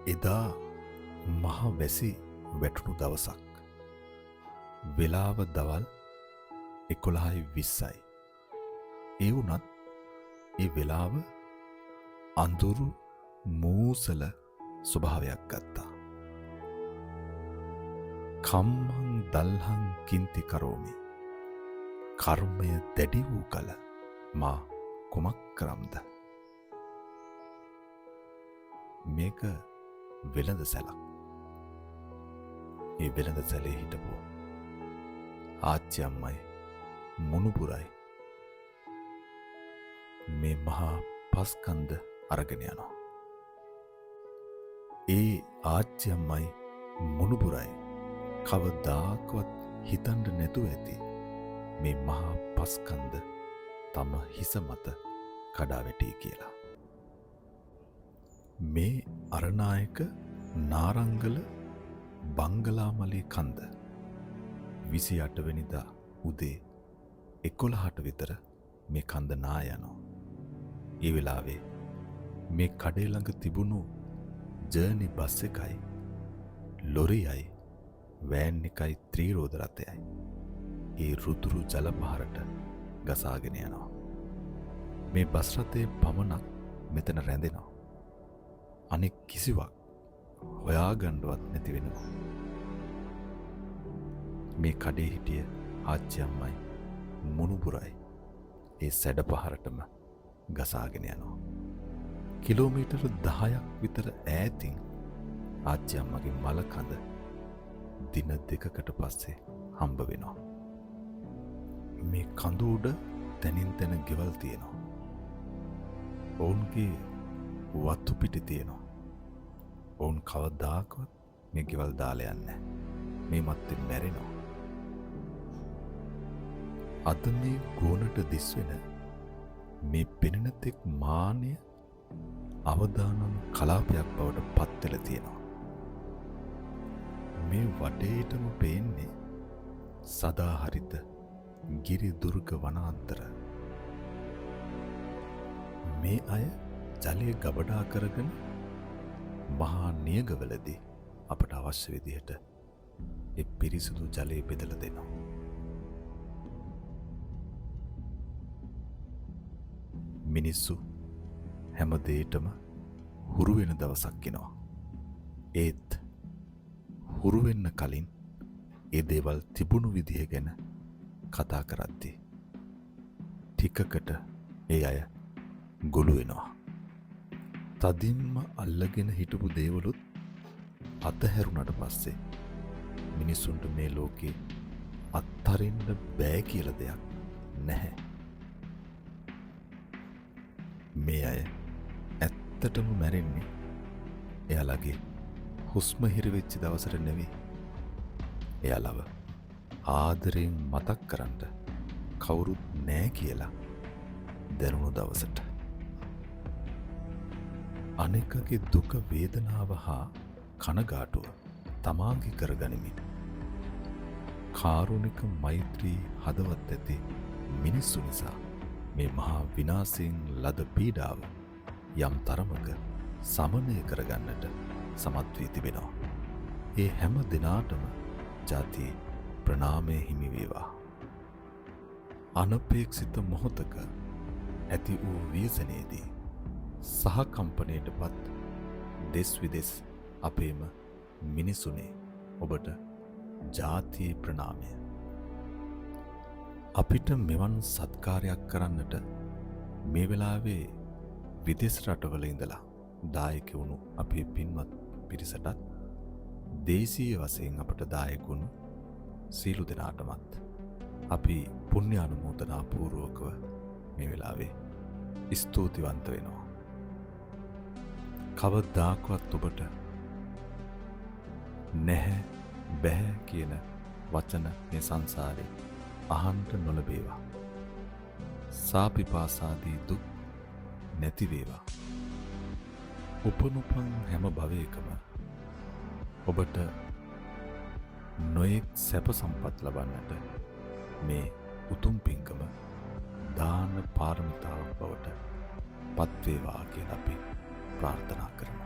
එදා මහ වැසි වැටුණු දවසක්. වෙලාව දවල් 11:20යි. ඒ වුණත් ඒ වෙලාව අඳුරු මූසල ස්වභාවයක් ගත්තා. කම්මං දල්හං කින්ති කරෝමි. කර්මය දැඩි වූ කල මා කුමක් කරම්ද? මේක වෙළඳ සැලක්. ඒ වෙළඳ සැලේ හිටපු ආච්චි අම්මයි මුණුපුරයි මේ මහා පස්කන්ද අරගෙන යනවා. ඒ ආච්චි අම්මයි මුණුපුරයි කවදාකවත් හිතන්න නැතුව ඇති මේ මහා පස්කන්ද තම හිස මත කඩා වැටී කියලා. මේ අරනායක නාරංගල බංගලාමලේ කන්ද 28 වෙනිදා උදේ 11ට විතර මේ කන්ද නා යනවා. ඒ වෙලාවේ මේ කඩේ ළඟ තිබුණු ජර්නි බස් එකයි ලොරියයි වෑන් එකයි ත්‍රිරෝද රථයයි ඒ රුදුරු ජල පහරට ගසාගෙන යනවා. මේ බස් රථයේ පමණක් මෙතන රැඳෙනවා. අනෙක් කිසිවක් හොයාගන්නවත් නැති වෙනවා. මේ කඩේ හිටිය ආච්චි අම්මයි මුණුබුරයි ඒ සැඩ පහරටම ගසාගෙන යනවා. කිලෝමීටර් 10ක් විතර ඈතින් ආච්චි අම්මගේ මල කඳ දින දෙකකට පස්සේ හම්බ වෙනවා. මේ කඳ උඩ තනින් තන ගෙවල් තියෙනවා. ඔවුන්ගේ වත්තු පිටි තියෙනවා. ඔවුන් කවදාකවත් මේ ගෙවල් දාලා යන්නේ නැහැ. මේ මත්තේ මැරෙනවා. අද මේ ගෝනට දිස්වෙන මේ පෙනෙන තෙක් මානය අවදානම් කලාපයක් බවට පත් වෙලා තියෙනවා. මේ වටේටම පේන්නේ සදාහරිත ගිරි දුර්ග වනාන්තර. මේ අය ජලය ගබඩා කරගෙන මහා නියගවලදී අපට අවශ්‍ය විදිහට ඒ පිරිසිදු ජලය බෙදලා දෙනවා. මිනිස්සු හැම දෙයකටම හුරු වෙන දවසක් එනවා. ඒත් හුරු වෙන්න කලින් ඒ දේවල් තිබුණු විදිහ ගැන කතා කරද්දී ටිකකට ඒ අය ගොළු වෙනවා. තදින්ම අල්ලගෙන හිටපු දේවලුත් අතහැරුණට පස්සේ මිනිසුන්ට මේ ලෝකේ අත්හරින්න බෑ කියලා දෙයක් නැහැ. මේ අය ඇත්තටම මැරෙන්නේ එයාලගේ හුස්ම හිරවෙච්ච දවසට නෙවෙයි. එයාලව ආදරයෙන් මතක් කරන්න කවුරුත් නෑ කියලා දැනුණු දවසට. අනෙකගේ දුක වේදනාව හා කනගාටුව තමාගේ කරගනිමින් කාරුණික මෛත්‍රී හදවත් ඇති මිනිස්සු නිසා මේ මහා විනාශයෙන් ලද පීඩාව යම් තරමක සමනය කරගන්නට සමත් වී තිබෙනවා. ඒ හැම දිනාටම ජාති ප්‍රණාමය හිමි වේවා. අනපේක්ෂිත මොහොතක ඇති වූ ව්‍යසනයේදී සහකම්පනයටපත් දෙස් විදෙස් අපේම මිනිසුනේ ඔබට ජාතියේ ප්‍රණාමය. අපිට මෙවන් සත්කාරයක් කරන්නට මේ වෙලාවේ විදේශ රටවල ඉඳලා දායක වුණු අපේ පින්වත් පිරිසටත් දේශීය වශයෙන් අපට දායක වුණු සීලු දෙනාටමත් අපි පුණ්‍ය අනුමෝදනා පූර්වකව මේ වෙලාවේ ස්තුතිවන්ත වෙනවා. කවදාකවත් ඔබට නැහැ බෑ කියන වචන මේ සංසාරේ අහන්ට නොලබේවා. සාපිපාසාදී දුක් නැති වේවා. උපනුපන් හැම භවයකම ඔබට නොයෙක් සැප සම්පත් ලබන්නට මේ උතුම් පින්කම දාන පාරමිතාවක් බවට පත් වේවා කියලා අපි ප්‍රාර්ථනා කරමු.